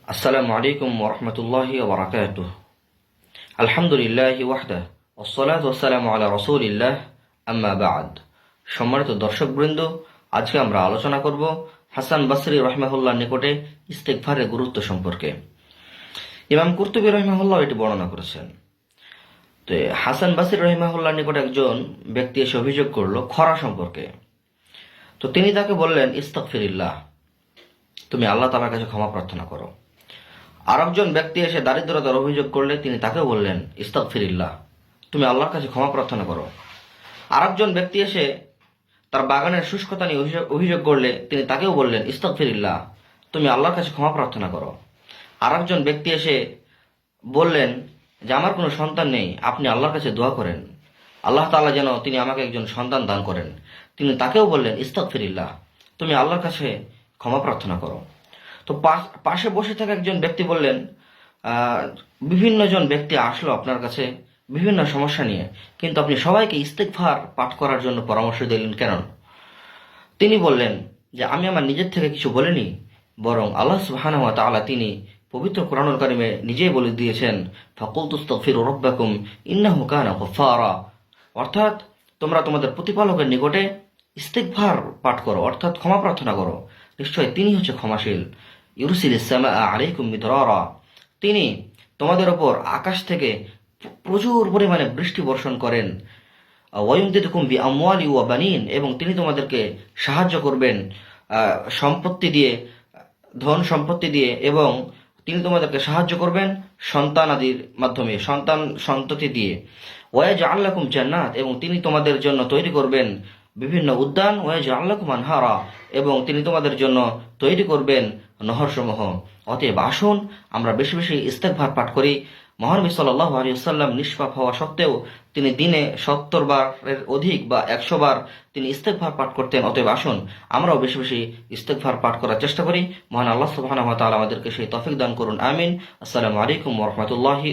আসসালামু আলাইকুম ওরহমতুল্লাহি ওবরাকাতুহ। আলহামদুলিল্লাহি ওয়াহদাহ ওয়াসসালাতু ওয়াসসালামু আলা রাসূলিল্লাহ আম্মা বা'দ। সম্মানিত দর্শকবৃন্দ, আজকে আমরা আলোচনা করব হাসান বসরি রাহিমাহুল্লাহর নিকটে ইস্তেগফারের গুরুত্ব সম্পর্কে। ইমাম কুরতুবী রাহিমাহুল্লাহ এটি বর্ণনা করেছেন। তো হাসান বসরি রাহিমাহুল্লাহর নিকটে একজন ব্যক্তি এসে অভিযোগ করলো খরা সম্পর্কে। তো তিনি তাকে বললেন, ইস্তাগফিরিল্লাহ, তুমি আল্লাহ তাআলার কাছে ক্ষমা প্রার্থনা করো। আরেকজন ব্যক্তি এসে দারিদ্রতার অভিযোগ করলে তিনি তাকে বললেন, ইস্তাগফিরিল্লাহ, তুমি আল্লাহর কাছে ক্ষমা প্রার্থনা করো। আরেকজন ব্যক্তি এসে তার বাগানের শুষ্কতা নিয়ে অভিযোগ করলে তিনি তাকেও বললেন, ইস্তাগফিরিল্লাহ, তুমি আল্লাহর কাছে ক্ষমা প্রার্থনা করো। আরেকজন ব্যক্তি এসে বললেন যে আমার কোনো সন্তান নেই, আপনি আল্লাহর কাছে দোয়া করেন, আল্লাহ তাআলা যেন তিনি আমাকে একজন সন্তান দান করেন। তিনি তাকেও বললেন, ইস্তাগফিরিল্লাহ, তুমি আল্লাহর কাছে ক্ষমা প্রার্থনা করো। তো পাশে বসে থাকা একজন ব্যক্তি বললেন, বিভিন্ন জন ব্যক্তি আসলো আপনার কাছে বিভিন্ন সমস্যা নিয়ে, কিন্তু আপনি সবাইকে ইস্তেগফার পাঠ করার জন্য পরামর্শ দিলেন কেন? তিনি বললেন যে আমি আমার নিজের থেকে কিছু বলিনি, বরং আল্লাহ সুবহানাহু ওয়া তাআলা তিনি পবিত্র কোরআনুল কারিমে নিজেই বলে দিয়েছেন, ফাকুলতু আস্তাগফিরু রাব্বাকুম ইন্নাহু কানা গফফারা। অর্থাৎ তোমরা তোমাদের প্রতিপালকের নিকটে ইস্তেগফার পাঠ করো, অর্থাৎ ক্ষমা প্রার্থনা করো, নিশ্চয় তিনি হচ্ছে ক্ষমাশীল। ইউরসিলিস সামাআ আলাইকুম মিদরারা, তিনি তোমাদের ওপর আকাশ থেকে প্রচুর পরিমাণে বৃষ্টি বর্ষণ করেন। ওয়ায়ুমদিদকুম বিআমওয়ালি ওয়া বানিন, এবং তিনি তোমাদেরকে সাহায্য করবেন সম্পত্তি দিয়ে, ধন সম্পত্তি দিয়ে, এবং তিনি তোমাদেরকে সাহায্য করবেন সন্তান আদির মাধ্যমে, সন্তান সন্ততি দিয়ে। ওয়াজআল লাকুম জান্নাত, এবং তিনি তোমাদের জন্য তৈরি করবেন বিভিন্ন উদ্যান। ওয়াজআল লাকুম আনহারা, এবং তিনি তোমাদের জন্য তৈরি করবেন নহরসমূহ। অতএব আসুন আমরা বেশি বেশি ইস্তেগফার পাঠ করি। মহানবী সাল্লাল্লাহু আলাইহি ওয়াসাল্লাম নিষ্পাপ হওয়া সত্ত্বেও তিনি দিনে 70 বারের অধিক বা 100 বার তিনি ইস্তেগফার পাঠ করতেন। অতএব আসুন আমরাও বেশি বেশি ইস্তেগফার পাঠ করার চেষ্টা করি। মহান আল্লাহ সুবহানাহু ওয়া তাআলা আমাদেরকে সেই তৌফিক দান করুন, আমিন। আসসালামু আলাইকুম ওয়া রাহমাতুল্লাহি